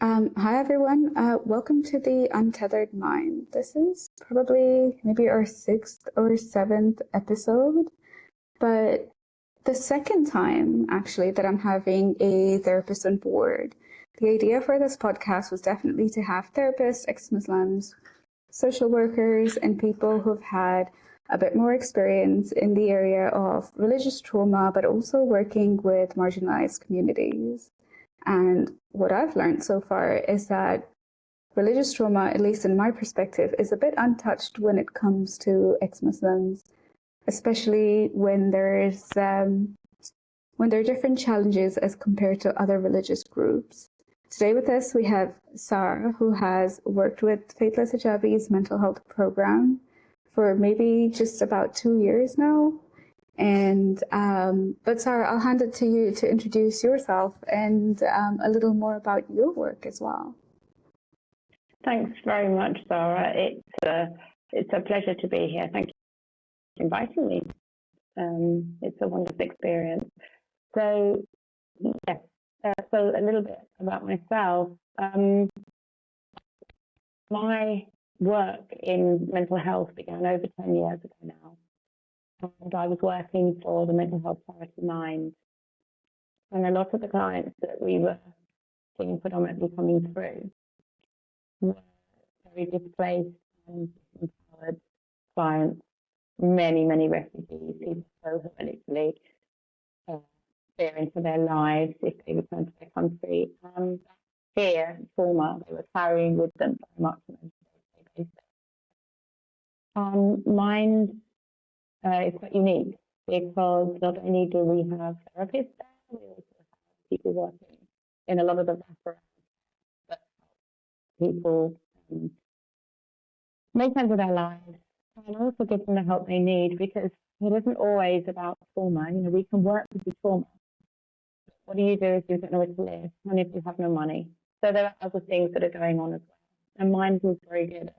Hi everyone, welcome to the Untethered Mind. This is probably maybe our sixth or seventh episode, but the second time actually that I'm having a therapist on board. The idea for this podcast was definitely to have therapists, ex-Muslims, social workers, and people who've had a bit more experience in the area of religious trauma, but also working with marginalized communities. And what I've learned so far is that religious trauma, at least in my perspective, is a bit untouched when it comes to ex-Muslims, especially when there are different challenges as compared to other religious groups. Today with us, we have Sarah, who has worked with Faithless Hijabi's mental health program for maybe just about 2 years now. And but Sarah, I'll hand it to you to introduce yourself and a little more about your work as well. Thanks very much, Sarah. It's a pleasure to be here. Thank you for inviting me. It's a wonderful experience. So, yes. So a little bit about myself. My work in mental health began over 10 years ago now. And I was working for the mental health charity Mind. And a lot of the clients that we were seeing predominantly coming through were very displaced and disempowered clients, many refugees, people who were literally fearing for their lives if they returned to their country. And fear, trauma, they were carrying with them very much on a day-to-day basis. Mind is quite unique because not only do we have therapists there, we also have people working in a lot of the wraparound that help people make sense of their lives and also give them the help they need, because it isn't always about trauma. You know, we can work with the trauma. What do you do if you don't know where to live and if you have no money? So there are other things that are going on as well. And Mind was very good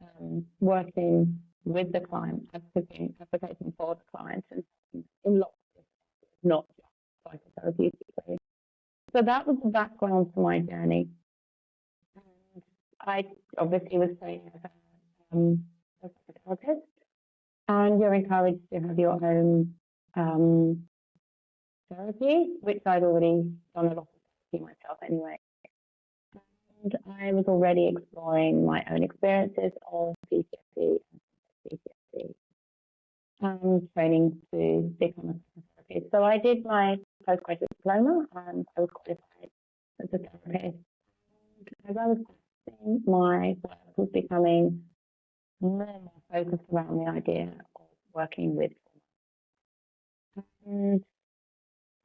at working with the client, advocating for the client, and in lots of ways, not just psychotherapeutically. So that was the background to my journey. And I obviously was trained as a psychotherapist, and you're encouraged to have your own therapy, which I'd already done a lot of therapy myself anyway. And I was already exploring my own experiences of PTSD and training to become a therapist. So I did my postgraduate diploma and I was qualified as a therapist. And as I was practicing, my work was becoming more and more focused around the idea of working with trauma. And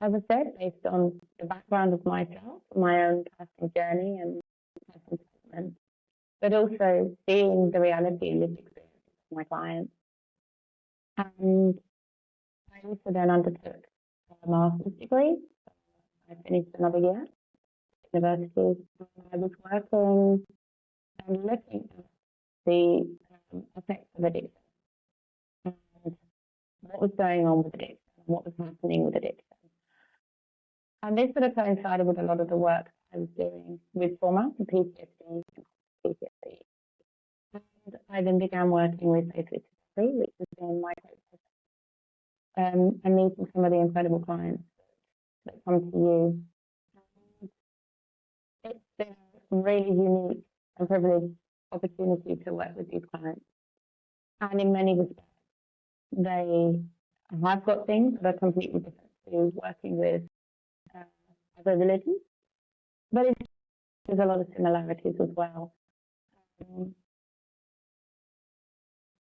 as I said, based on the background of myself, my own personal journey and personal development, but also seeing the reality and lived experience of my clients. And I also then undertook a master's degree. I finished another year at university. I was working and looking at the effects of addiction and what was going on with addiction and what was happening with addiction. And this sort of coincided with a lot of the work I was doing with trauma and PTSD. And I then began working with Faithless Hijabi, which has been my focus, and meeting some of the incredible clients that come to you. And it's been a really unique and privileged opportunity to work with these clients. And in many respects, they have got things that are completely different to working with other religions, but there's a lot of similarities as well.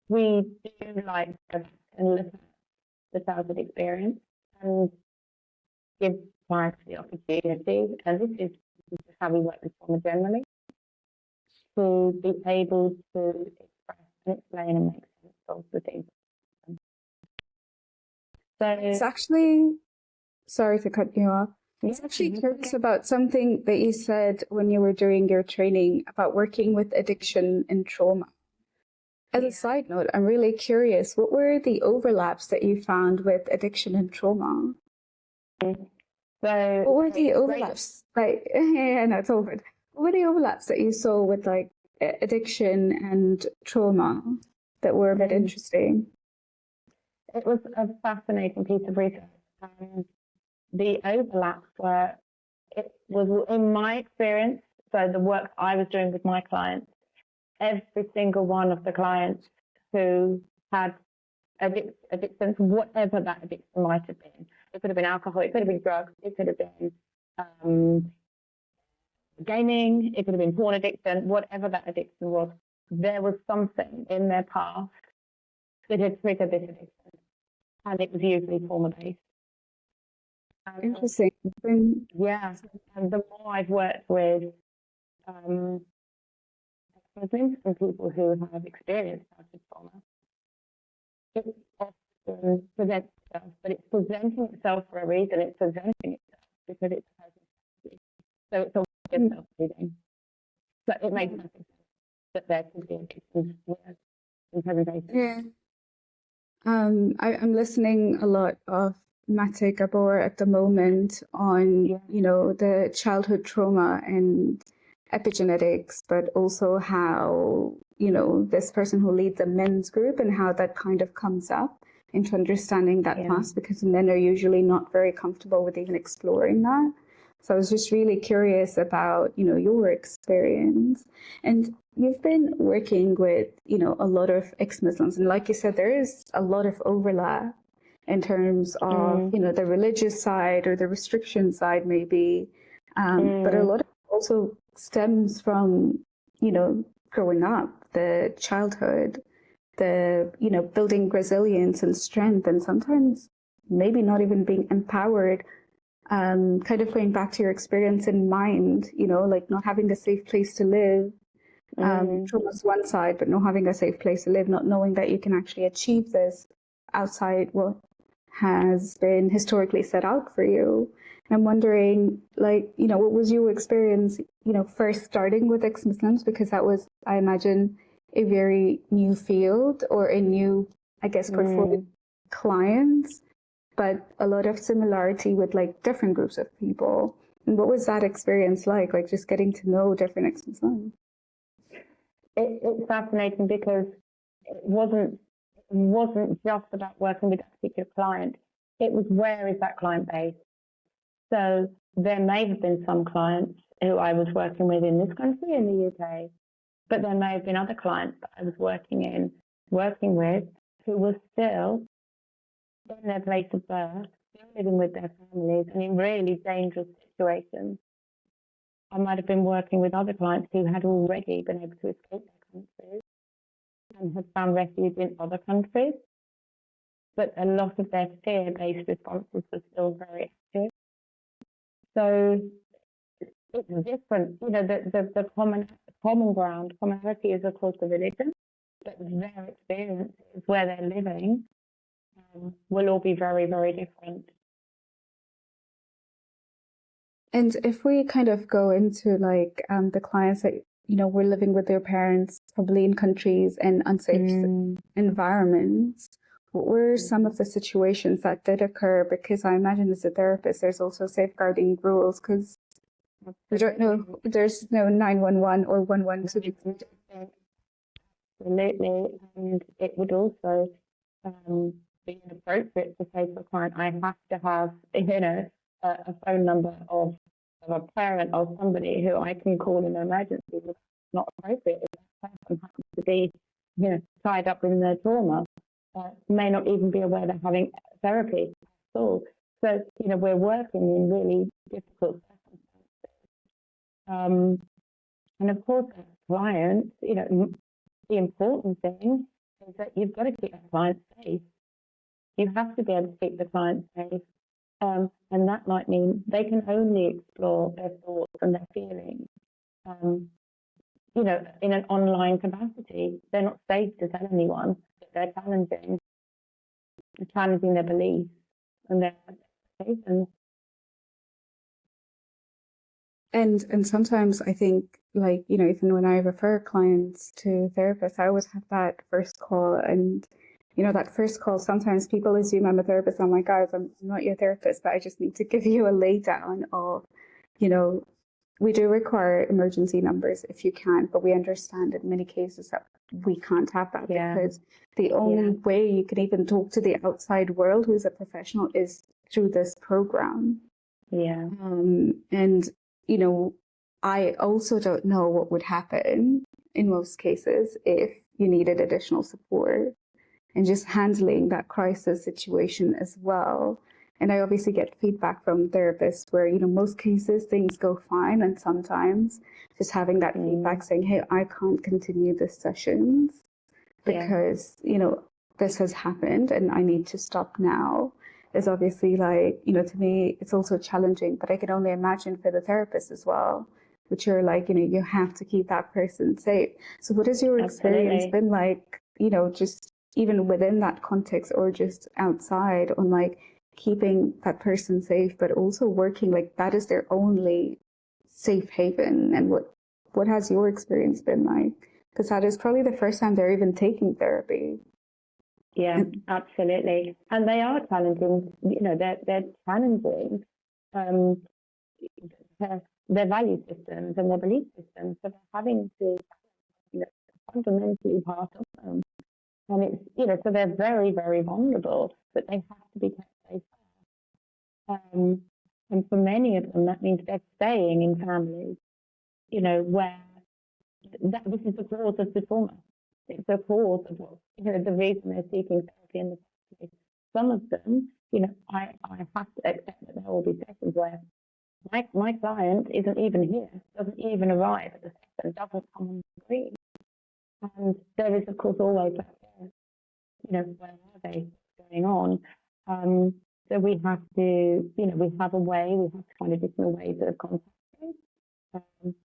We do like to look at the childhood experience and give clients the opportunity, and this is how we work with trauma generally, to be able to express and explain and make sense of the things. So It's actually, sorry to cut you off. I was actually curious about something that you said when you were doing your training about working with addiction and trauma. As a side note, I'm really curious, what were the overlaps that you found with addiction and trauma? So what were the overlaps? Like, yeah, no, it's all good. were the overlaps that you saw with like addiction and trauma that were a bit interesting? It was a fascinating piece of research. The overlaps were, it was in my experience, so the work I was doing with my clients, every single one of the clients who had addictions, whatever that addiction might have been. It could have been alcohol, it could have been drugs, it could have been gaming, it could have been porn addiction, whatever that addiction was, there was something in their past that had triggered this addiction, and it was usually trauma-based. Interesting. Yeah, and the more I've worked with Muslims and people who have experienced childhood trauma, it often presents itself, but it's presenting itself for a reason. It's presenting itself because it's present. So it's always self-reading. So it makes sense that there can be addictions in presentation. Yeah. I'm listening a lot of Mate Gabor at the moment on, you know, the childhood trauma and epigenetics, but also how, you know, this person who leads a men's group and how that kind of comes up into understanding that past, because men are usually not very comfortable with even exploring that. So I was just really curious about, you know, your experience. And you've been working with, you know, a lot of ex-Muslims. And like you said, there is a lot of overlap in terms of, you know, the religious side or the restriction side maybe. But a lot of it also stems from, you know, growing up, the childhood, the, you know, building resilience and strength, and sometimes maybe not even being empowered. Kind of going back to your experience in mind, you know, like not having a safe place to live. Trauma's one side, but not having a safe place to live, not knowing that you can actually achieve this outside what has been historically set out for you. I'm wondering, like, you know, what was your experience, you know, first starting with ex-Muslims? Because that was, I imagine, a very new field or a new, I guess, portfolio clients, but a lot of similarity with like different groups of people. And what was that experience like just getting to know different ex-Muslims? It's fascinating because it wasn't just about working with a particular client. It was, where is that client based? So there may have been some clients who I was working with in this country, in the UK, but there may have been other clients that I was working with, who were still in their place of birth, still living with their families and in really dangerous situations. I might have been working with other clients who had already been able to escape their countries and had found refuge in other countries, but a lot of their fear-based responses were still very active. So it's different. You know, the commonality is, of course, the religion, but their experiences, where they're living, will all be very, very different. And if we kind of go into like the clients that, you know, were living with their parents, probably in countries and unsafe environments, what were some of the situations that did occur? Because I imagine as a therapist, there's also safeguarding rules, because we don't know, there's no 911 or 112. Absolutely, and it would also be inappropriate to say to a client, I have to have, you know, a phone number of a parent or somebody who I can call in an emergency. It's not appropriate. If that person happens to be, you know, tied up in their trauma, may not even be aware they're having therapy at all. So, you know, we're working in really difficult circumstances. And of course, as clients, you know, the important thing is that you've got to keep the client safe. You have to be able to keep the client safe. And that might mean they can only explore their thoughts and their feelings, you know, in an online capacity. They're not safe to tell anyone that they're challenging their beliefs and their expectations. And sometimes I think, like, you know, even when I refer clients to therapists, I always have that first call. And, you know, that first call, sometimes people assume I'm a therapist. I'm like, guys, I'm not your therapist, but I just need to give you a lay down of, you know, we do require emergency numbers if you can, but we understand in many cases that we can't have that because the only way you can even talk to the outside world who's a professional is through this program. Yeah. And, you know, I also don't know what would happen in most cases if you needed additional support and just handling that crisis situation as well. And I obviously get feedback from therapists where, you know, most cases things go fine. And sometimes just having that feedback saying, hey, I can't continue this sessions because, you know, this has happened and I need to stop now is obviously like, you know, to me, it's also challenging, but I can only imagine for the therapist as well, which you're like, you know, you have to keep that person safe. So what has your experience been like, you know, just even within that context or just outside on like keeping that person safe, but also working like that is their only safe haven? And what has your experience been like? Because that is probably the first time they're even taking therapy. Yeah, absolutely. And they are challenging, you know, they're challenging their value systems and their belief systems. So they're having to, you know, fundamentally part of them. And it's, you know, so they're very, very vulnerable, but they have to be kept safe. And for many of them, that means they're staying in families, you know, where this is the cause of the trauma. It's the cause of what, you know, the reason they're seeking therapy in the first place. Some of them, you know, I have to accept that there will be sessions where my client isn't even here, doesn't even arrive at the session, doesn't come on the screen. And there is, of course, always that, you know, where are they going on? So we have to, you know, we have a way, we have to find additional ways of contacting.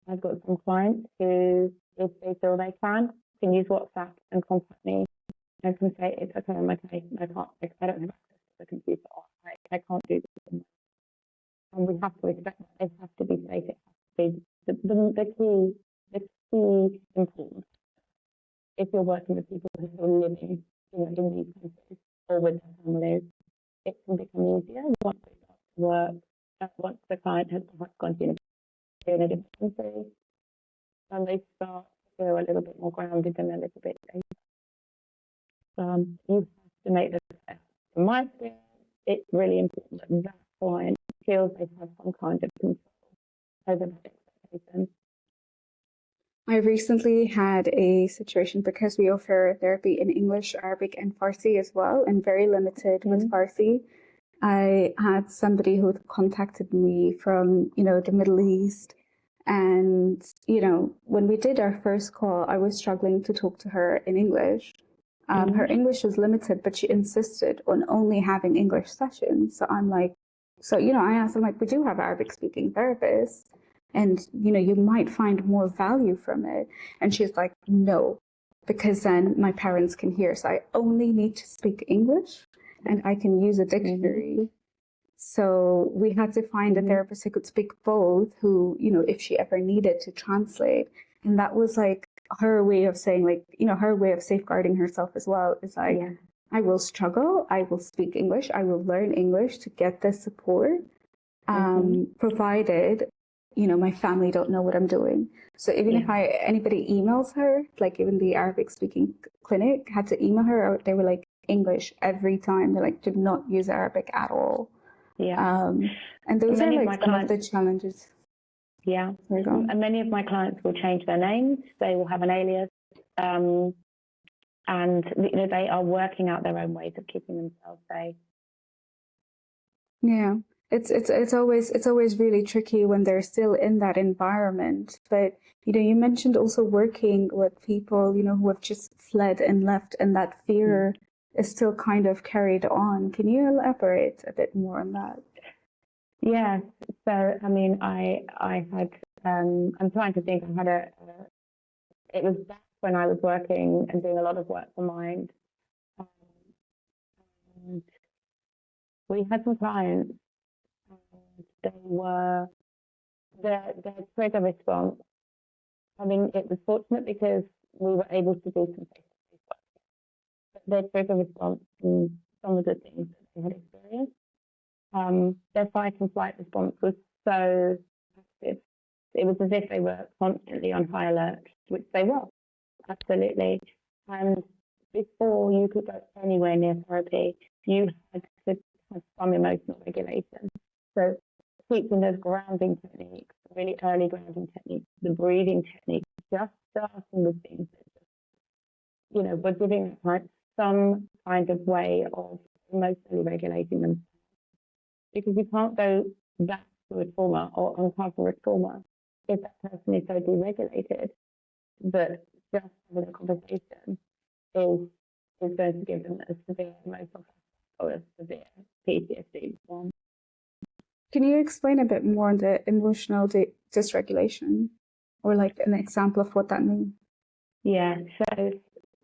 I've got some clients who, if they feel they can use WhatsApp and contact me and can say, it's okay, I'm okay, I don't have access to the computer, or I can't do this. And we have to expect that they have to be safe. It has to be the key importance. If you're working with people who are living, you know, in these countries or with their families, it can become easier once they start to work, once the client has perhaps gone to university in a different country, and they start to feel a little bit more grounded and a little bit safer. You have to make the success. In my experience, it's really important that that client feels they have some kind of control over that expectation. I recently had a situation because we offer therapy in English, Arabic, and Farsi as well, and very limited with Farsi. I had somebody who contacted me from, you know, the Middle East. And, you know, when we did our first call, I was struggling to talk to her in English. Her English was limited, but she insisted on only having English sessions. So I'm like, so, you know, I asked, I'm like, we do have Arabic speaking therapists. And, you know, you might find more value from it. And she's like, no, because then my parents can hear. So I only need to speak English and I can use a dictionary. So we had to find a therapist who could speak both, who, you know, if she ever needed to translate. And that was like her way of saying, like, you know, her way of safeguarding herself as well is like, I will struggle, I will speak English, I will learn English to get this support, provided, you know, my family don't know what I'm doing. So even if anybody emails her, like even the Arabic speaking clinic had to email her, they were like English every time. They're like, do not use Arabic at all. And those are like some of the challenges. Yeah. And many of my clients will change their names. They will have an alias. And, you know, they are working out their own ways of keeping themselves safe. Yeah. It's always really tricky when they're still in that environment. But, you know, you mentioned also working with people, you know, who have just fled and left, and that fear is still kind of carried on. Can you elaborate a bit more on that? Yeah. So, I mean, I had, I'm trying to think, I had it was back when I was working and doing a lot of work for Mind. And we had some clients, and their trigger response. I mean, it was fortunate because we were able to do some face-to-face work. But their trigger response to some of the things that they had experienced, their fight and flight response was so active It was as if they were constantly on high alert, which they were, absolutely. And before you could go anywhere near therapy, you had to have some emotional regulation. So teaching those grounding techniques, really early grounding techniques, the breathing techniques, just starting with things that, we're giving some kind of way of emotionally regulating them. Because you can't go back to a trauma or uncover a trauma if that person is so deregulated that just having a conversation is going to give them a severe emotional or a severe PTSD response. Can you explain a bit more on the emotional dysregulation, or like an example of what that means? Yeah, so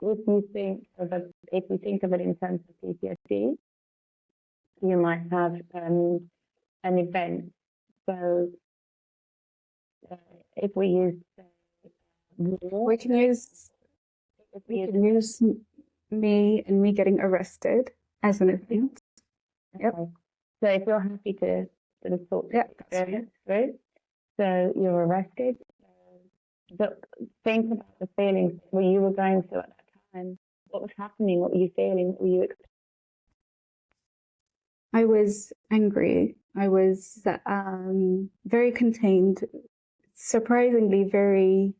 if you think of it in terms of PTSD, you might have an event. So if we use war, we can use me getting arrested as an event. Yep. Okay. So if you're happy to sort of talk the experience through, so you're arrested. But think about the feelings that you were going through at that time. What was happening? What were you feeling? What were you experiencing? I was angry. I was very contained, surprisingly very,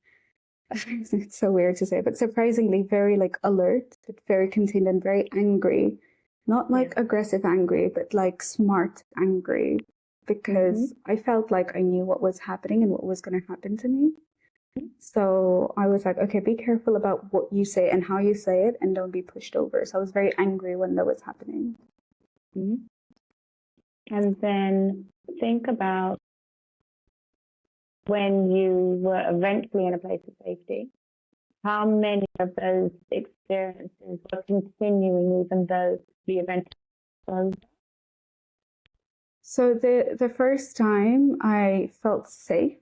it's so weird to say, but surprisingly very like alert, but very contained and very angry. Not like aggressive angry, but like smart angry, because I felt like I knew what was happening and what was going to happen to me. So I was like, okay, be careful about what you say and how you say it, and don't be pushed over. So I was very angry when that was happening. And then think about when you were eventually in a place of safety. How many of those experiences were continuing even though the event was over? So the first time I felt safe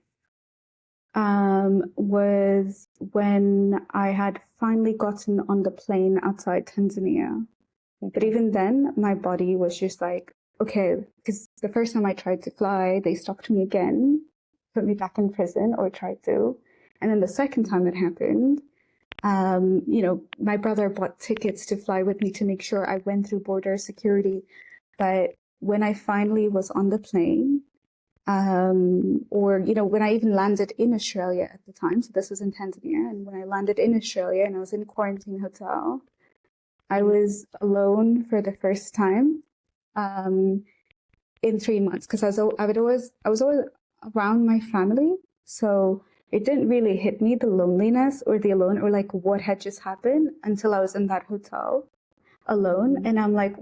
was when I had finally gotten on the plane outside Tanzania. Okay. But even then, my body was just like, okay, because the first time I tried to fly, they stopped me again, put me back in prison, or tried to. And then the second time it happened, my brother bought tickets to fly with me to make sure I went through border security. But when I finally was on the plane, when I even landed in Australia at the time, so this was in Tanzania, and when I landed in Australia and I was in a quarantine hotel, I was alone for the first time in 3 months, because I was always around my family, so it didn't really hit me, the loneliness or the alone or like what had just happened, until I was in that hotel alone. And I'm like,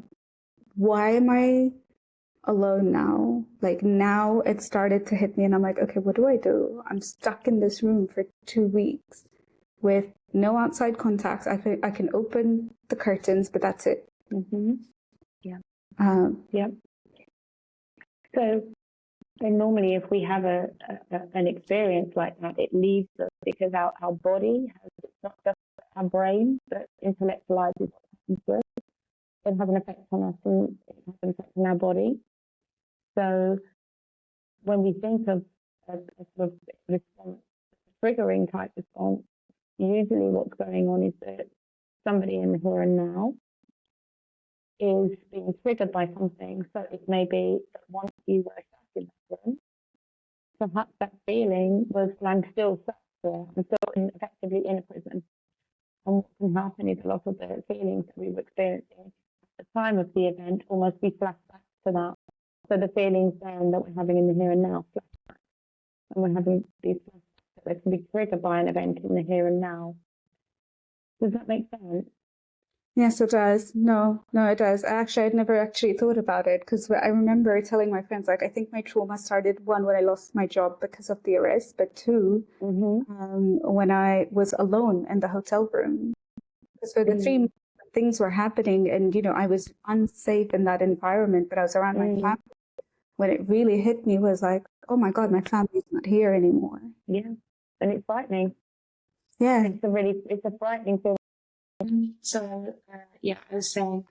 why am I alone now? Like, now it started to hit me, and I'm like, okay, what do I do? I'm stuck in this room for 2 weeks with no outside contacts. I can open the curtains, but that's it. Yeah. So normally, if we have an experience like that, it leaves us because our body has not just our brain that intellectualizes what happens to us. It has an effect on us, and it has an effect on our body. So when we think of a sort of response, triggering type response, usually what's going on is that somebody in the here and now is being triggered by something. So it may be that once you were stuck in that room, perhaps that feeling was, I'm still stuck there, I'm still effectively in a prison. And what can happen is a lot of the feelings that we were experiencing at the time of the event almost be flashed back to that. So the feelings then that we're having in the here and now flash back. And we're having these flashbacks that can be triggered by an event in the here and now. Does that make sense? Yes, it does. No, it does. I'd never actually thought about it, because I remember telling my friends, like, I think my trauma started, one, when I lost my job because of the arrest, but two, when I was alone in the hotel room. Because for the 3 months, things were happening, and, I was unsafe in that environment, but I was around my family. When it really hit me was like, oh my God, my family's not here anymore. Yeah, and it's frightening. Yeah. It's a frightening feeling. So, I was saying,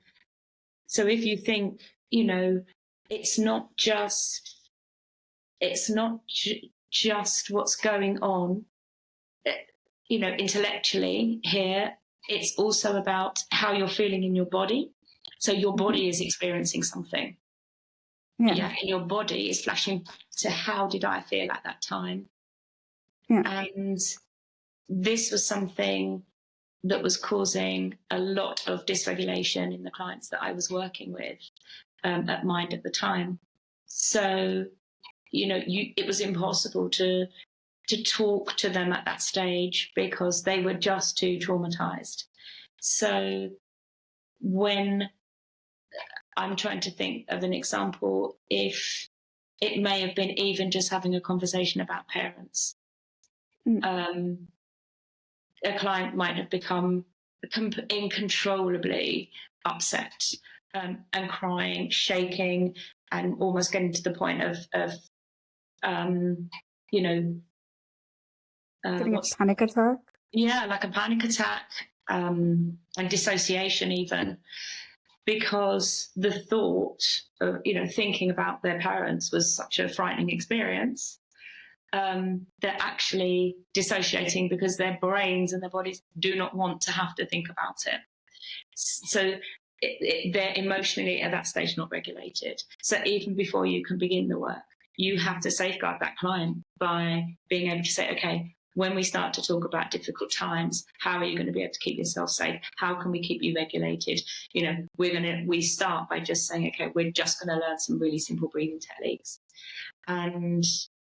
so if you think, it's not just just what's going on, intellectually here. It's also about how you're feeling in your body. So your body is experiencing something. Yeah. And your body is flashing back to how did I feel at that time? Yeah. And this was something that was causing a lot of dysregulation in the clients that I was working with at Mind at the time. So, it was impossible to talk to them at that stage because they were just too traumatized. So when I'm trying to think of an example, if it may have been even just having a conversation about parents, a client might have become incontrollably upset and crying, shaking, and almost getting to the point of getting a panic attack. Yeah, like a panic attack and dissociation even, because the thought of thinking about their parents was such a frightening experience. They're actually dissociating because their brains and their bodies do not want to have to think about it. So they're emotionally at that stage not regulated. So even before you can begin the work, you have to safeguard that client by being able to say, okay, when we start to talk about difficult times, how are you going to be able to keep yourself safe? How can we keep you regulated? We start by just saying, okay, we're just going to learn some really simple breathing techniques. And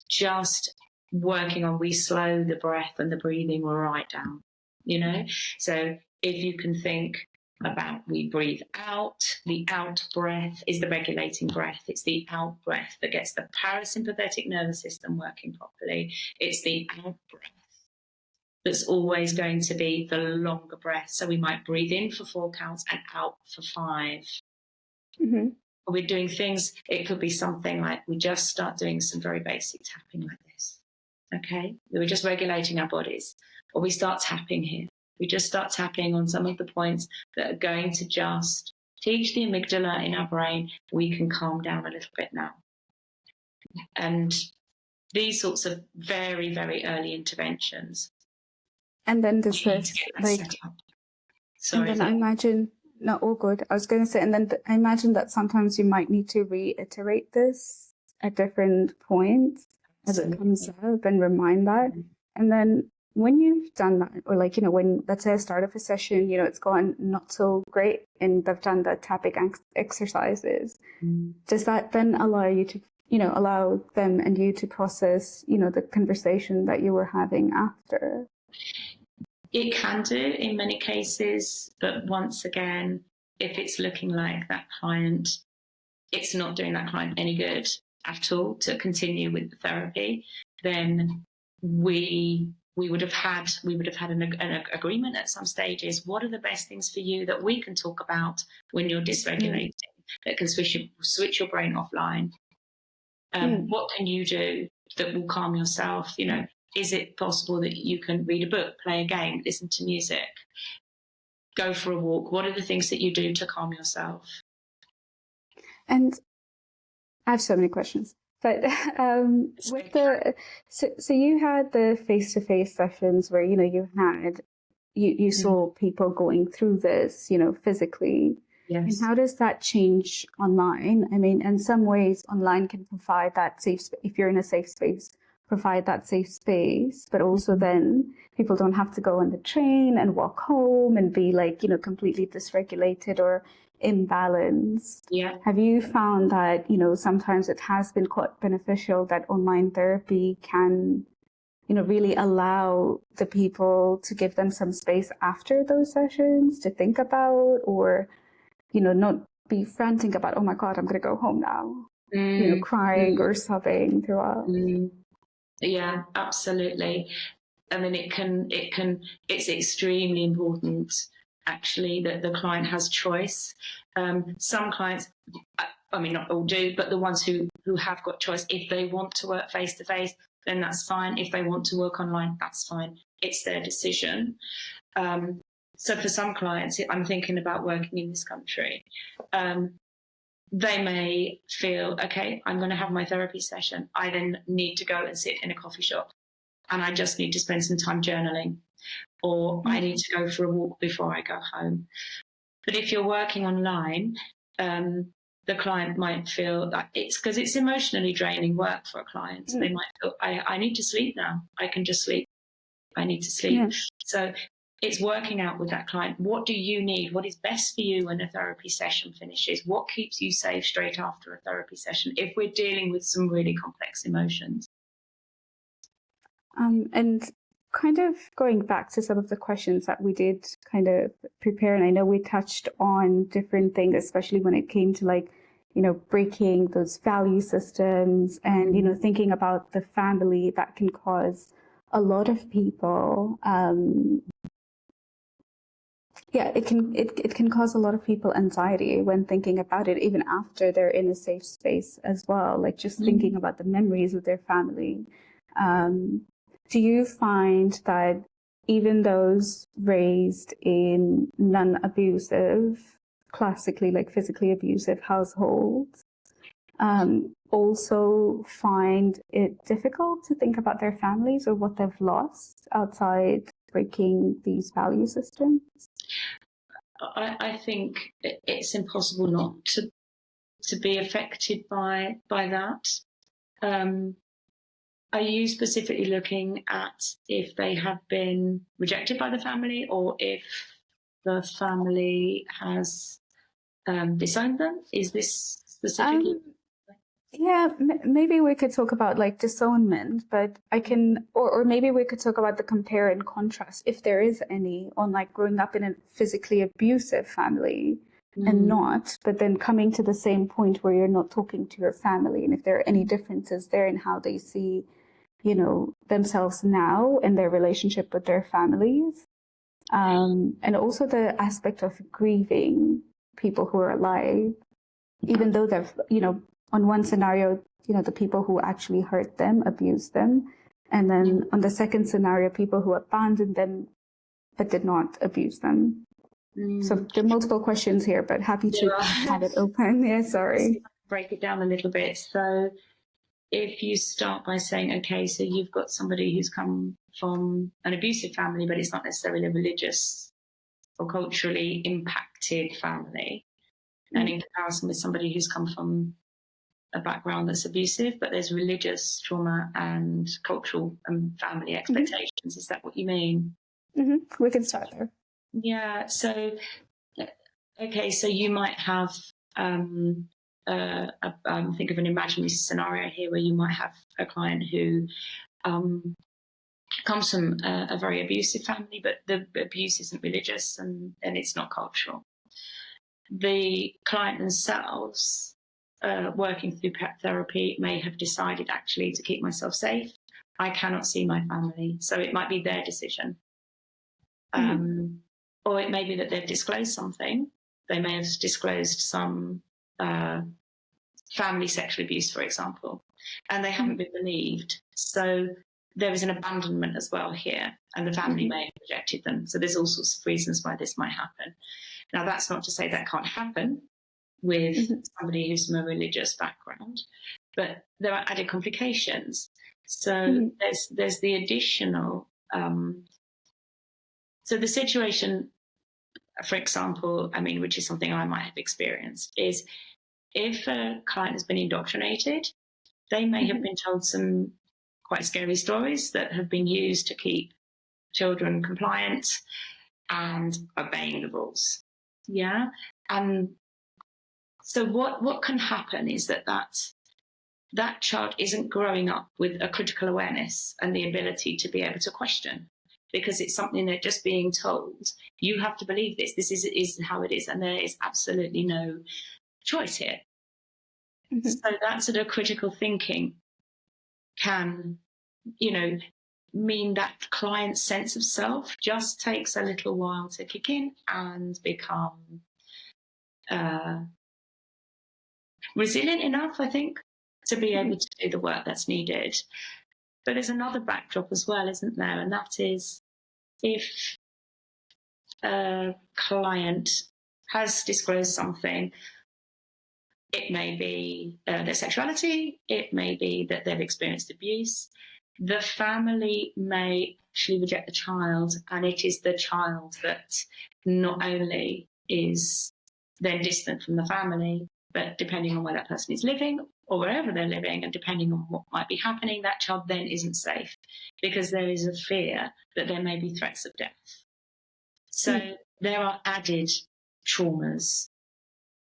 just working on, we slow the breath and the breathing right down, So if you can think about, we breathe out, the out breath is the regulating breath. It's the out breath that gets the parasympathetic nervous system working properly. It's the out breath that's always going to be the longer breath. So we might breathe in for 4 counts and out for 5. Mm-hmm. We're doing things, it could be something like we just start doing some very basic tapping like this. Okay? We're just regulating our bodies. Or we start tapping here. We just start tapping on some of the points that are going to just teach the amygdala in our brain, we can calm down a little bit now. And these sorts of very, very early interventions. And then this is like, sorry, and then I imagine, no, all good. I was going to say, and then I imagine that sometimes you might need to reiterate this at different points as it comes up and remind that. And then when you've done that, or when, let's say I start off a session, it's gone not so great and they've done the tapping exercises, does that then allow you to, allow them and you to process, the conversation that you were having after? It can do in many cases, but once again, if it's looking like that client, it's not doing that client any good at all to continue with the therapy, then we would have had an agreement at some stages. What are the best things for you that we can talk about when you're dysregulating, that can switch your brain offline? What can you do that will calm yourself? Is it possible that you can read a book, play a game, listen to music, go for a walk? What are the things that you do to calm yourself? And I have so many questions. But so you had the face-to-face sessions where you saw people going through this, physically. Yes. And how does that change online? I mean, in some ways, online can provide that safe space. If you're in a safe space, provide that safe space, but also then people don't have to go on the train and walk home and be completely dysregulated or imbalanced. Yeah. Have you found that, sometimes it has been quite beneficial that online therapy can, really allow the people to give them some space after those sessions to think about, or, not be frantic about, oh my God, I'm going to go home now, crying or sobbing throughout? Yeah, absolutely. I mean, it's extremely important actually that the client has choice. Some clients, I mean, not all do, but the ones who have got choice, if they want to work face to face, then that's fine. If they want to work online, that's fine. It's their decision. So for some clients, I'm thinking about working in this country. they may feel, okay, I'm going to have my therapy session. I then need to go and sit in a coffee shop and I just need to spend some time journaling, or I need to go for a walk before I go home. But if you're working online, the client might feel that it's because it's emotionally draining work for a client. So they might feel, I need to sleep now. I can just sleep. I need to sleep. Yeah. So it's working out with that client. What do you need? What is best for you when a therapy session finishes? What keeps you safe straight after a therapy session if we're dealing with some really complex emotions? And kind of going back to some of the questions that we did kind of prepare, and I know we touched on different things, especially when it came to like, you know, breaking those value systems and, you know, thinking about the family that can cause a lot of people, it can cause a lot of people anxiety when thinking about it, even after they're in a safe space as well, like just thinking about the memories of their family. Do you find that even those raised in non-abusive, classically like physically abusive households, also find it difficult to think about their families or what they've lost outside breaking these value systems? I think it's impossible not to be affected by that. Are you specifically looking at if they have been rejected by the family, or if the family has disowned them? Is this specifically? Yeah, maybe we could talk about like disownment, but I can, or maybe we could talk about the compare and contrast, if there is any, on like growing up in a physically abusive family and not, but then coming to the same point where you're not talking to your family, and if there are any differences there in how they see, you know, themselves now and their relationship with their families. And also the aspect of grieving people who are alive, even though they've, you know, on one scenario, you know, the people who actually hurt them, abused them. And then on the second scenario, people who abandoned them, but did not abuse them. So there are multiple questions here, but happy to have it open. Yeah, sorry. Break it down a little bit. So if you start by saying, okay, so you've got somebody who's come from an abusive family, but it's not necessarily a religious or culturally impacted family. And in comparison with somebody who's come from a background that's abusive, but there's religious trauma and cultural and family expectations. Is that what you mean? We can start there. Yeah. So, okay, so you might have, think of an imaginary scenario here where you might have a client who comes from a very abusive family, but the abuse isn't religious and it's not cultural. The client themselves, working through pet therapy, may have decided actually to keep myself safe. I cannot see my family. So it might be their decision. Or it may be that they've disclosed something. They may have disclosed some family sexual abuse, for example, and they haven't been believed. So there is an abandonment as well here, and the family may have rejected them. So there's all sorts of reasons why this might happen. Now, that's not to say that can't happen with somebody who's from a religious background, but there are added complications. So there's the additional. So the situation, for example, I mean, which is something I might have experienced, is if a client has been indoctrinated, they may have been told some quite scary stories that have been used to keep children compliant and obeying the rules. Yeah. And so what can happen is that child isn't growing up with a critical awareness and the ability to be able to question, because it's something they're just being told. You have to believe this. This is how it is, and there is absolutely no choice here. So that sort of critical thinking can, you know, mean that client's sense of self just takes a little while to kick in and become resilient enough, I think, to be able to do the work that's needed. But there's another backdrop as well, isn't there? And that is, if a client has disclosed something, It may be their sexuality. It may be that they've experienced abuse. The family may actually reject the child, and it is the child that not only is then distant from the family, but depending on where that person is living or wherever they're living, and depending on what might be happening, that child then isn't safe because there is a fear that there may be threats of death. So there are added traumas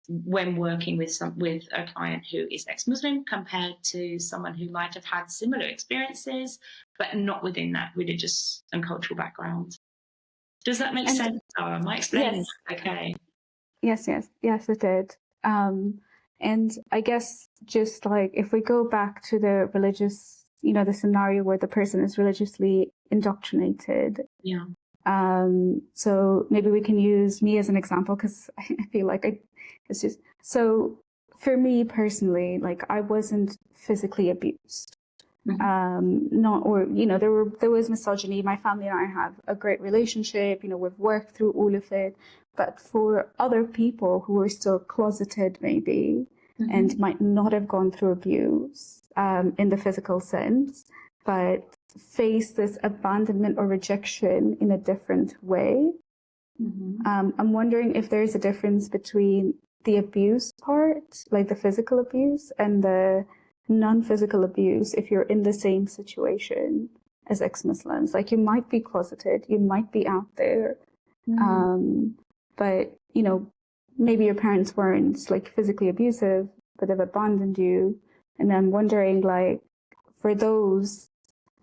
when working with a client who is ex-Muslim compared to someone who might have had similar experiences, but not within that religious and cultural background. Does that make sense, Sarah? Am I explaining that okay? Yes, it did. And I guess just like if we go back to the religious, the scenario where the person is religiously indoctrinated. Yeah. So maybe we can use me as an example, because I feel like it's just, so for me personally, like I wasn't physically abused. Mm-hmm. There was misogyny. My family and I have a great relationship, we've worked through all of it. But for other people who are still closeted maybe, mm-hmm. and might not have gone through abuse in the physical sense, but face this abandonment or rejection in a different way. Mm-hmm. I'm wondering if there's a difference between the abuse part, like the physical abuse, and the non-physical abuse if you're in the same situation as ex-Muslims. Like you might be closeted, you might be out there, but maybe your parents weren't like physically abusive, but they've abandoned you. And I'm wondering, like, for those,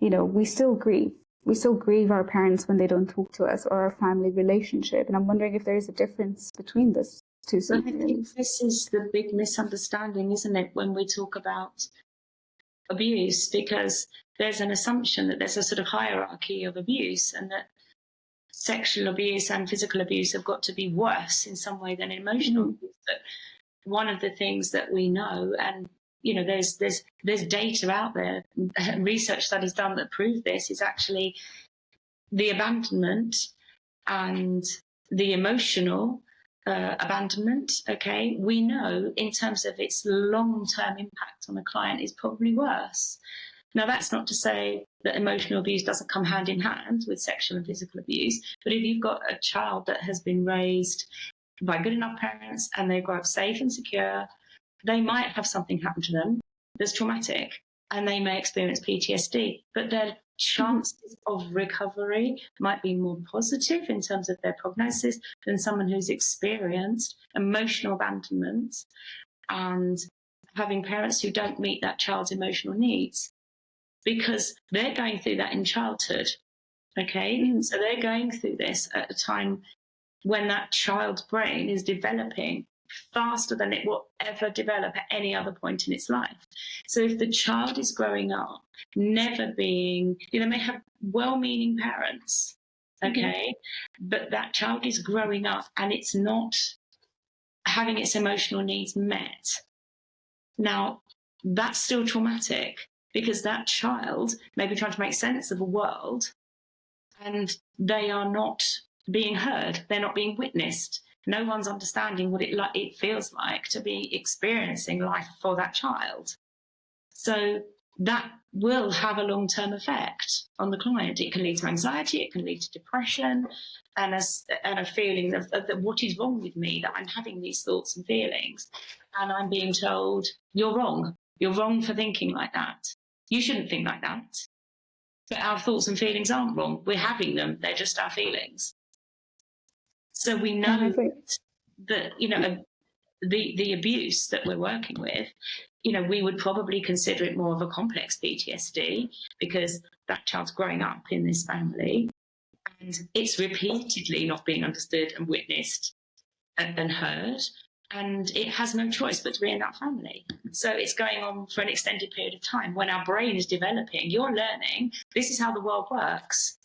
we still grieve. We still grieve our parents when they don't talk to us, or our family relationship. And I'm wondering if there is a difference between those two scenarios. I think this is the big misunderstanding, isn't it, when we talk about abuse, because there's an assumption that there's a sort of hierarchy of abuse, and that sexual abuse and physical abuse have got to be worse in some way than emotional abuse. But one of the things that we know, and there's data out there, research studies done that prove this, is actually the abandonment and the emotional abandonment, okay, we know in terms of its long-term impact on the client is probably worse. Now, that's not to say that emotional abuse doesn't come hand in hand with sexual and physical abuse, but if you've got a child that has been raised by good enough parents and they grow up safe and secure, they might have something happen to them that's traumatic, and they may experience PTSD, but their chances of recovery might be more positive in terms of their prognosis than someone who's experienced emotional abandonment and having parents who don't meet that child's emotional needs, because they're going through that in childhood, okay? So they're going through this at a time when that child's brain is developing faster than it will ever develop at any other point in its life. So if the child is growing up never being, they may have well-meaning parents, okay, but that child is growing up and it's not having its emotional needs met. Now, that's still traumatic, because that child may be trying to make sense of a world and they are not being heard, they're not being witnessed. No one's understanding what it feels like to be experiencing life for that child. So that will have a long-term effect on the client. It can lead to anxiety, it can lead to depression, and a feeling of what is wrong with me, that I'm having these thoughts and feelings, and I'm being told, you're wrong. You're wrong for thinking like that. You shouldn't think like that. But our thoughts and feelings aren't wrong. We're having them. They're just our feelings. So we know that, the abuse that we're working with, we would probably consider it more of a complex PTSD, because that child's growing up in this family and it's repeatedly not being understood and witnessed and heard, and it has no choice but to be in that family. So it's going on for an extended period of time. When our brain is developing, you're learning, this is how the world works.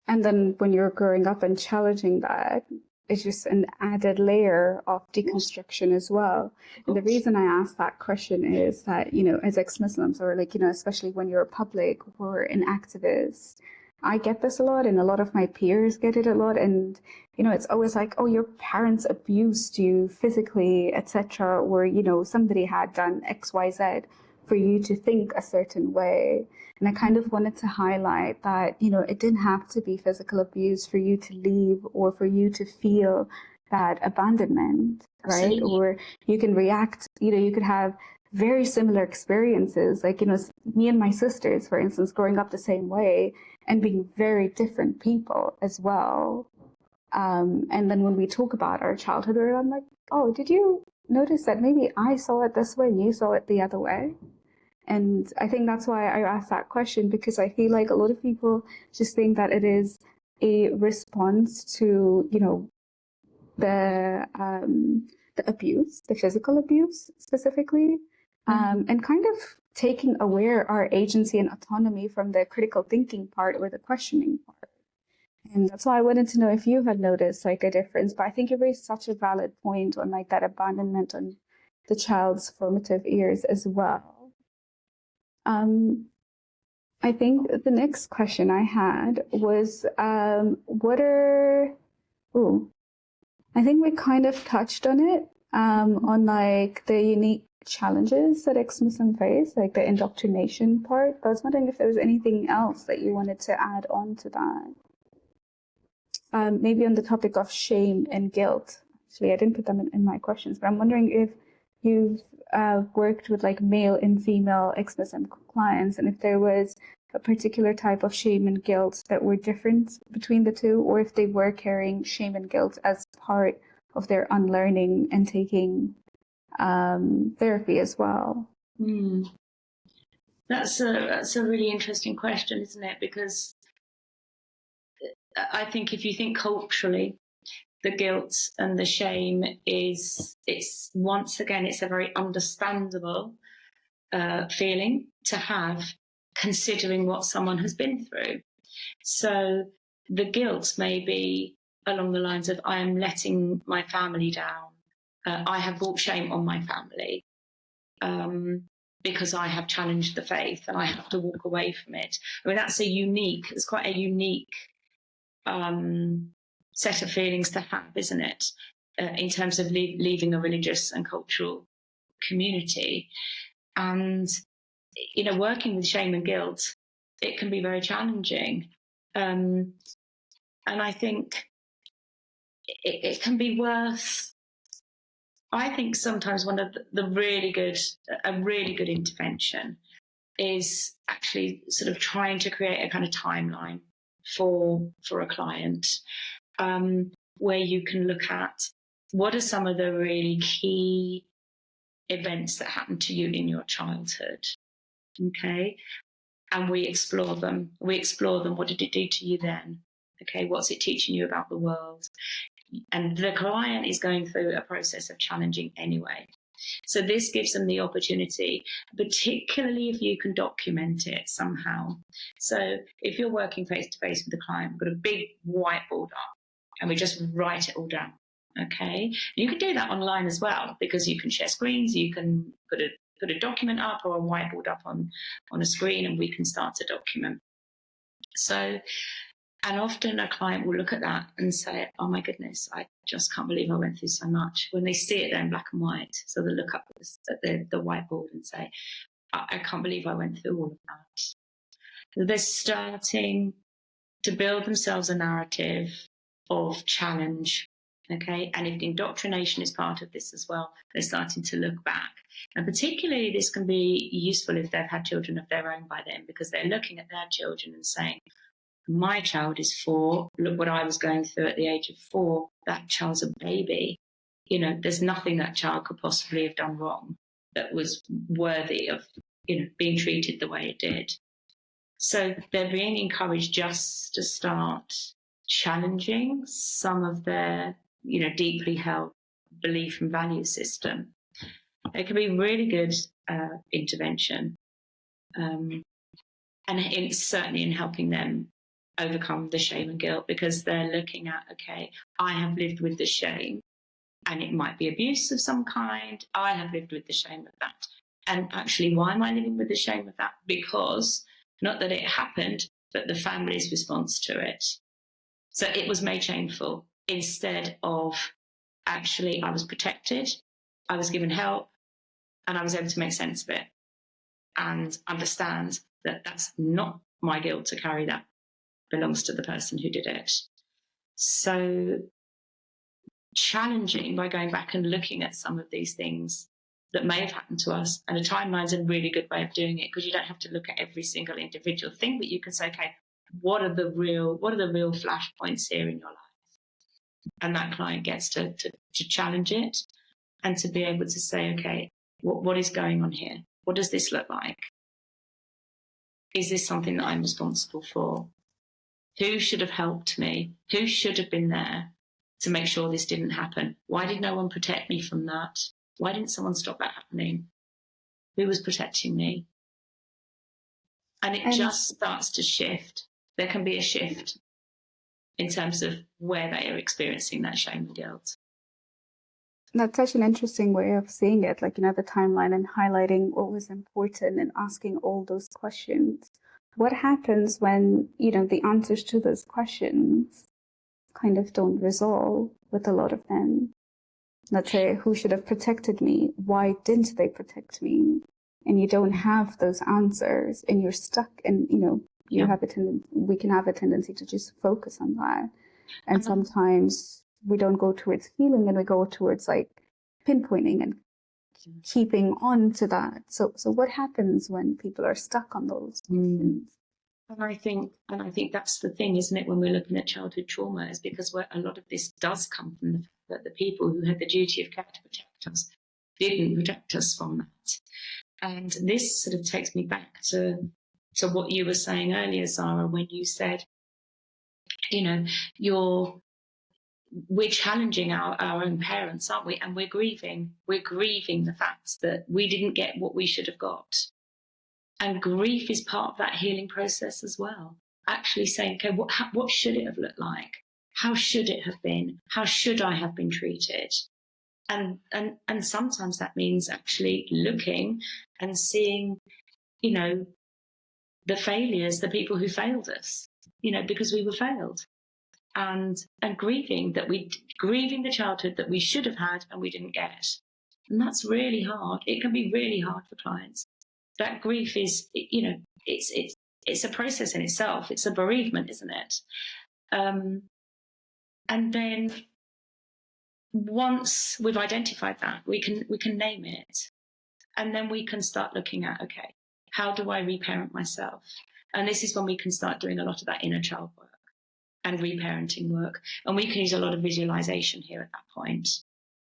And then when you're growing up and challenging that, it's just an added layer of deconstruction as well. And the reason I ask that question is that, as ex-Muslims, or especially when you're a public or an activist, I get this a lot, and a lot of my peers get it a lot. And it's always like, oh, your parents abused you physically, etc., or somebody had done XYZ for you to think a certain way. And I kind of wanted to highlight that it didn't have to be physical abuse for you to leave or for you to feel that abandonment, right? Absolutely. Or you can react, you could have very similar experiences, like me and my sisters, for instance, growing up the same way and being very different people as well. And then when we talk about our childhood, I'm like, oh, did you notice that maybe I saw it this way and you saw it the other way? And I think that's why I asked that question, because I feel like a lot of people just think that it is a response to, the abuse, the physical abuse specifically, and kind of taking away our agency and autonomy from the critical thinking part or the questioning part. And that's why I wanted to know if you had noticed like a difference. But I think you raised such a valid point on like that abandonment on the child's formative years as well. I think the next question I had was, I think we kind of touched on it, on like the unique challenges that ex-Muslim face, like the indoctrination part. But I was wondering if there was anything else that you wanted to add on to that. Maybe on the topic of shame and guilt. Actually, I didn't put them in my questions, but I'm wondering if you've worked with like male and female ex-Muslim clients, and if there was a particular type of shame and guilt that were different between the two, or if they were carrying shame and guilt as part of their unlearning and taking therapy as well. That's a really interesting question, isn't it? Because I think if you think culturally, the guilt and the shame it's a very understandable feeling to have, considering what someone has been through. So the guilt may be along the lines of, I am letting my family down. I have brought shame on my family because I have challenged the faith and I have to walk away from it. I mean, it's quite a unique set of feelings to have, isn't it? In terms of leaving a religious and cultural community. And, working with shame and guilt, it can be very challenging. And I think it can be worth, I think sometimes one of a really good intervention is actually sort of trying to create a kind of timeline for a client, where you can look at what are some of the really key events that happened to you in your childhood, okay? And we explore them. What did it do to you then? Okay, what's it teaching you about the world? And the client is going through a process of challenging anyway. So this gives them the opportunity, particularly if you can document it somehow. So if you're working face to face with the client, we've got a big whiteboard up and we just write it all down. Okay, you can do that online as well, because you can share screens, you can put a document up or a whiteboard up on a screen, and we can start to document. So, and often a client will look at that and say, oh my goodness, I just can't believe I went through so much, when they see it there in black and white. So they look up at the whiteboard and say, I can't believe I went through all of that. They're starting to build themselves a narrative of challenge. Okay, and if the indoctrination is part of this as well, they're starting to look back. And particularly this can be useful if they've had children of their own by then, because they're looking at their children and saying, my child is 4, look what I was going through at the age of 4, that child's a baby. There's nothing that child could possibly have done wrong that was worthy of, being treated the way it did. So they're being encouraged just to start challenging some of their deeply held belief and value system. It can be really good intervention, and it's certainly in helping them overcome the shame and guilt, because they're looking at, okay, I have lived with the shame, and it might be abuse of some kind. I have lived with the shame of that. And actually, why am I living with the shame of that? Because not that it happened, but the family's response to it. So it was made shameful. instead of actually I was protected, I was given help, and I was able to make sense of it and understand that that's not my guilt to carry, that belongs to the person who did it. So challenging by going back and looking at some of these things that may have happened to us. And a timeline is a really good way of doing it, because you don't have to look at every single individual thing, but you can say, okay, what are the real flashpoints here in your life? And that client gets to challenge it and to be able to say, okay, what is going on here? What does this look like? Is this something that I'm responsible for? Who should have helped me? Who should have been there to make sure this didn't happen? Why did no one protect me from that? Why didn't someone stop that happening? Who was protecting me? And it just starts to shift. There can be a shift in terms of where they are experiencing that shame and guilt. That's such an interesting way of seeing it, like, the timeline and highlighting what was important and asking all those questions. What happens when, the answers to those questions kind of don't resolve with a lot of them? Let's say, who should have protected me? Why didn't they protect me? And you don't have those answers, and you're stuck, and, we can have a tendency to just focus on that. And sometimes we don't go towards healing, and we go towards like pinpointing and keeping on to that. So what happens when people are stuck on those questions? And I think that's the thing, isn't it, when we're looking at childhood trauma, is because a lot of this does come from the fact that the people who had the duty of care to protect us didn't protect us from that. And this sort of takes me back to what you were saying earlier, Zara, when you said, we're challenging our own parents, aren't we? And we're grieving the fact that we didn't get what we should have got. And grief is part of that healing process as well. Actually saying, okay, what should it have looked like? How should it have been? How should I have been treated? And sometimes that means actually looking and seeing, the failures, the people who failed us, because we were failed. And grieving the childhood that we should have had and we didn't get. And that's really hard. It can be really hard for clients. That grief is, it's a process in itself. It's a bereavement, isn't it? And then once we've identified that, we can name it. And then we can start looking at, okay, how do I reparent myself? And this is when we can start doing a lot of that inner child work and reparenting work. And we can use a lot of visualization here at that point.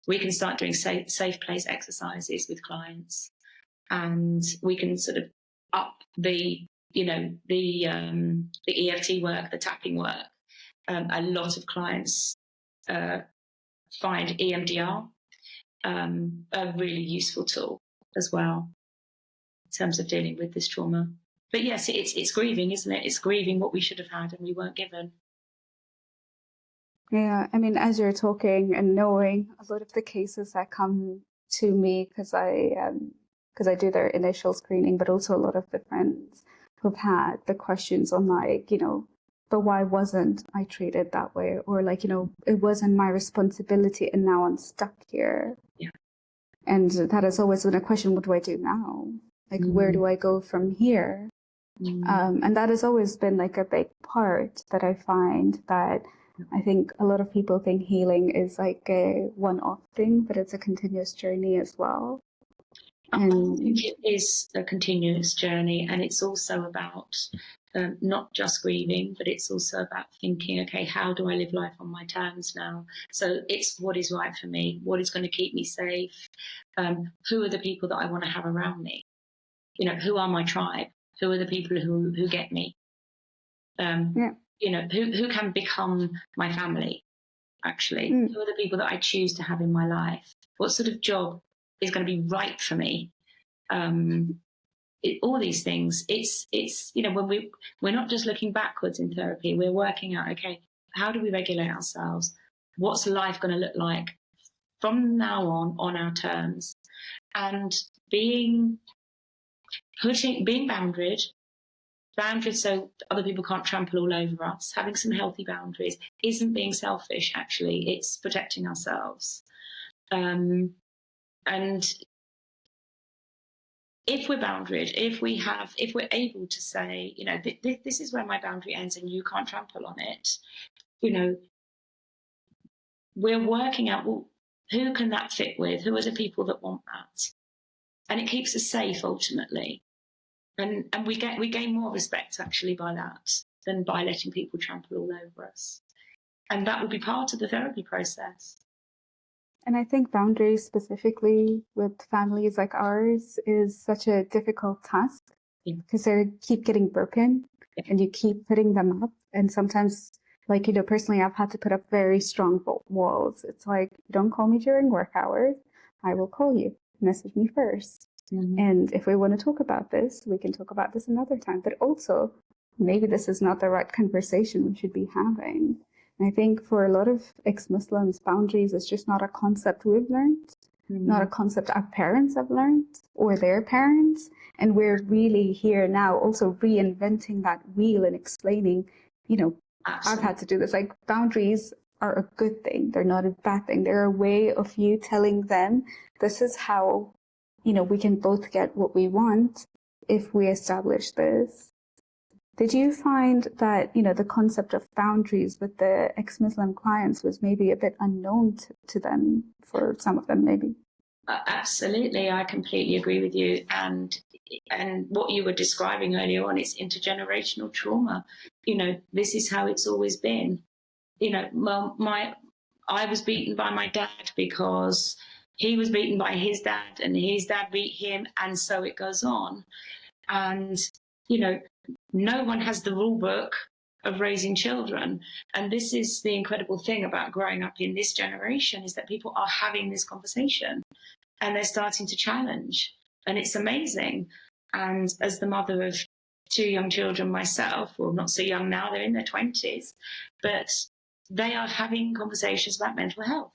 We can start doing safe place exercises with clients, and we can sort of up the EFT work, the tapping work. A lot of clients find EMDR a really useful tool as well in terms of dealing with this trauma. But yes, it's grieving, isn't it? It's grieving what we should have had and we weren't given. Yeah, I mean, as you're talking and knowing a lot of the cases that come to me, because I do their initial screening, but also a lot of the friends who've had the questions on like, but why wasn't I treated that way? Or like, it wasn't my responsibility and now I'm stuck here. Yeah. And that has always been a question, what do I do now? Like, where do I go from here? And that has always been like a big part that I find that I think a lot of people think healing is like a one-off thing, but it's a continuous journey as well. And I think it is a continuous journey, and it's also about not just grieving, but it's also about thinking, okay, how do I live life on my terms now? So it's what is right for me, what is going to keep me safe, who are the people that I want to have around me, who are my tribe, who are the people who get me, who can become my family, actually, who are the people that I choose to have in my life, what sort of job is going to be right for me. All these things, it's when we're not just looking backwards in therapy, we're working out, okay, how do we regulate ourselves? What's life going to look like from now on our terms? And being boundaried, boundaries so other people can't trample all over us. Having some healthy boundaries isn't being selfish, actually. It's protecting ourselves. And if we're boundaried, if we're able to say, you know, this is where my boundary ends and you can't trample on it, you know, we're working out, well, who can that fit with? Who are the people that want that? And it keeps us safe ultimately. And we gain more respect actually by that than by letting people trample all over us. And that will be part of the therapy process. And I think boundaries specifically with families like ours is such a difficult task because they keep getting broken and you keep putting them up. And sometimes, like, you know, personally, I've had to put up very strong walls. It's like, don't call me during work hours. I will call you. Message me first. Mm-hmm. And if we want to talk about this, we can talk about this another time. But also, maybe this is not the right conversation we should be having. And I think for a lot of ex-Muslims, boundaries is just not a concept we've learned, not a concept our parents have learned or their parents. And we're really here now also reinventing that wheel and explaining, you know, Absolutely. I've had to do this. Like, boundaries are a good thing. They're not a bad thing. They're a way of you telling them this is how, you know, we can both get what we want if we establish this. Did you find that, you know, the concept of boundaries with the ex-Muslim clients was maybe a bit unknown to them, for some of them maybe? Absolutely, I completely agree with you. And what you were describing earlier on is intergenerational trauma. You know, this is how it's always been. You know, I was beaten by my dad because he was beaten by his dad and his dad beat him, and so it goes on. And, you know, no one has the rule book of raising children. And this is the incredible thing about growing up in this generation, is that people are having this conversation and they're starting to challenge. And it's amazing. And as the mother of 2 young children myself, well, not so young now, they're in their 20s, but they are having conversations about mental health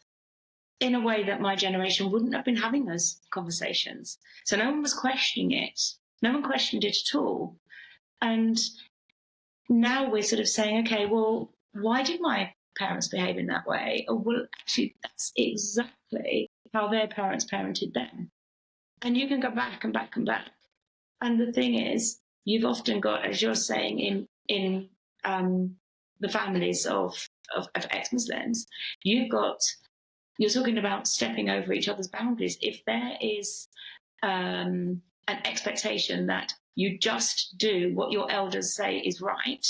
in a way that my generation wouldn't have been having those conversations. So no one was questioning it. No one questioned it at all. And now we're sort of saying, okay, well, why did my parents behave in that way? Oh, well, actually, that's exactly how their parents parented them. And you can go back and back and back. And the thing is, you've often got, as you're saying, in the families of ex-Muslims, you're talking about stepping over each other's boundaries. If there is an expectation that you just do what your elders say is right,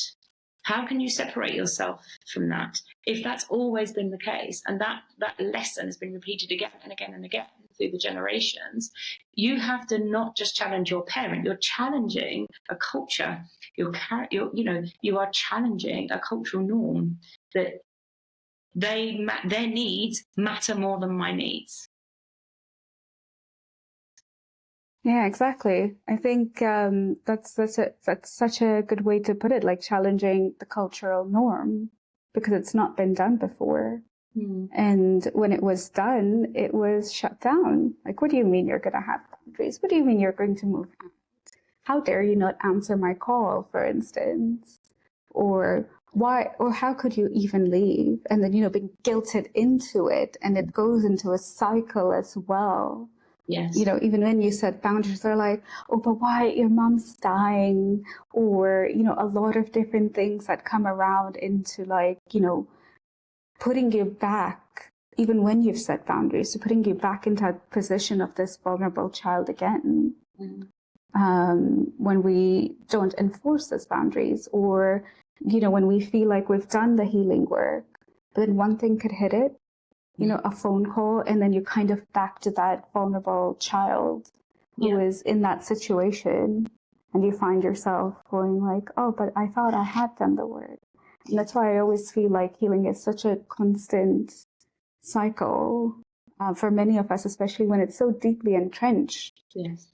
how can you separate yourself from that? If that's always been the case, and that lesson has been repeated again and again and again through the generations, you have to not just challenge your parent, you're challenging a culture. You are challenging a cultural norm that their needs matter more than my needs. Yeah, exactly. I think that's such a good way to put it, like challenging the cultural norm, because it's not been done before. And when it was done, it was shut down. Like, what do you mean you're going to have boundaries? What do you mean you're going to move out? How dare you not answer my call, for instance? Or why, or how could you even leave? And then, you know, being guilted into it, and it goes into a cycle as well. Yes. You know, even when you set boundaries, they're like, oh, but why, your mom's dying? Or, you know, a lot of different things that come around into, like, you know, putting you back, even when you've set boundaries, so putting you back into a position of this vulnerable child again. When we don't enforce those boundaries, or, you know, when we feel like we've done the healing work, but then one thing could hit it, you know, a phone call, and then you're kind of back to that vulnerable child who is in that situation, and you find yourself going like, oh, but I thought I had done the work. And that's why I always feel like healing is such a constant cycle for many of us, especially when it's so deeply entrenched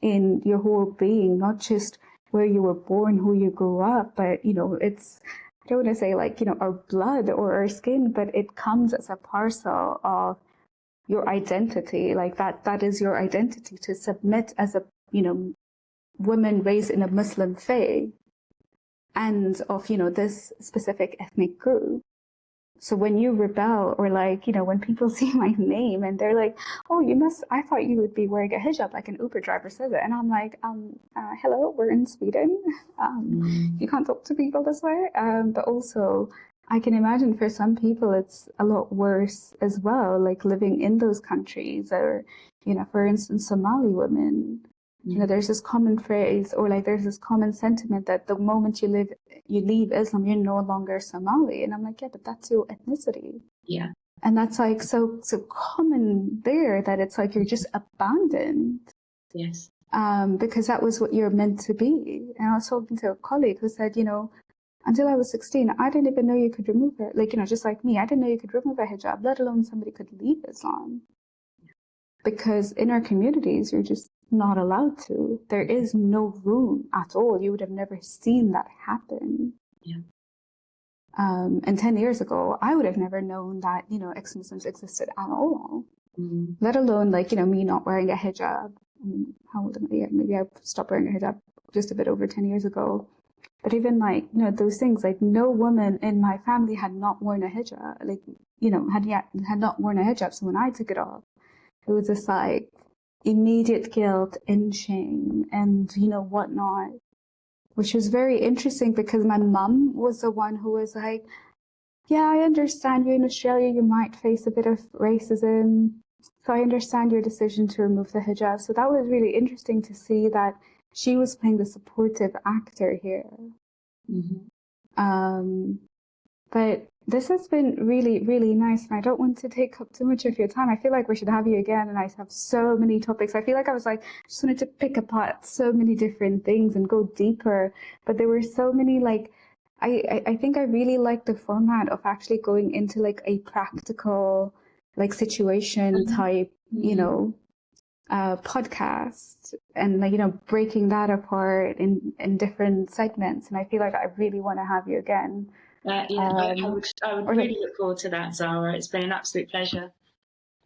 in your whole being, not just where you were born, who you grew up, but, you know, it's, I don't want to say like, you know, our blood or our skin, but it comes as a parcel of your identity. Like that is your identity, to submit as a, you know, woman raised in a Muslim faith. and of, you know, this specific ethnic group. So when you rebel, or like, you know, when people see my name and they're like, oh, I thought you would be wearing a hijab, like an Uber driver says it. And I'm like, hello, we're in Sweden. You can't talk to people this way. But also, I can imagine for some people it's a lot worse as well, like living in those countries, or, you know, for instance, Somali women. You know, there's this common phrase, or like there's this common sentiment that the moment you leave Islam, you're no longer Somali. And I'm like, yeah, but that's your ethnicity. Yeah. And that's like so common there, that it's like you're just abandoned. Yes. Because that was what you're meant to be. And I was talking to a colleague who said, you know, until I was 16, I didn't even know you could remove it. Like, you know, just like me, I didn't know you could remove a hijab, let alone somebody could leave Islam. Because in our communities, you're just not allowed to. There is no room at all. You would have never seen that happen. Yeah. And 10 years ago, I would have never known that, you know, ex-Muslims existed at all. Let alone, like, you know, me not wearing a hijab. How old am I? Yeah, maybe I stopped wearing a hijab just a bit over 10 years ago. But even like, you know, those things, like no woman in my family had not worn a hijab, like, you know, had not worn a hijab. So when I took it off, it was just like immediate guilt and shame and, you know, whatnot, which was very interesting because my mum was the one who was like, yeah, I understand you're in Australia, you might face a bit of racism. So I understand your decision to remove the hijab. So that was really interesting to see that she was playing the supportive actor here. But this has been really, really nice, and I don't want to take up too much of your time. I feel like we should have you again, and I have so many topics. I feel like I was like, just wanted to pick apart so many different things and go deeper, but there were so many, like, I think I really like the format of actually going into like a practical, like situation type, you know, podcast, and like, you know, breaking that apart in different segments. And I feel like I really want to have you again. I would really look forward to that, Zara. It's been an absolute pleasure.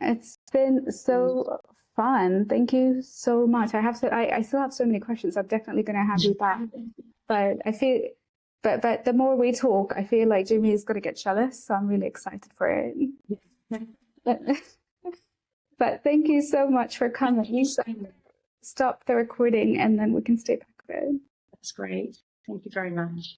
It's been so fun. Thank you so much. I still have so many questions. I'm definitely going to have you back. But I feel, but the more we talk, I feel like Jimmy is going to get jealous. So I'm really excited for it. But thank you so much for coming. Stop the recording and then we can stay back a bit. That's great. Thank you very much.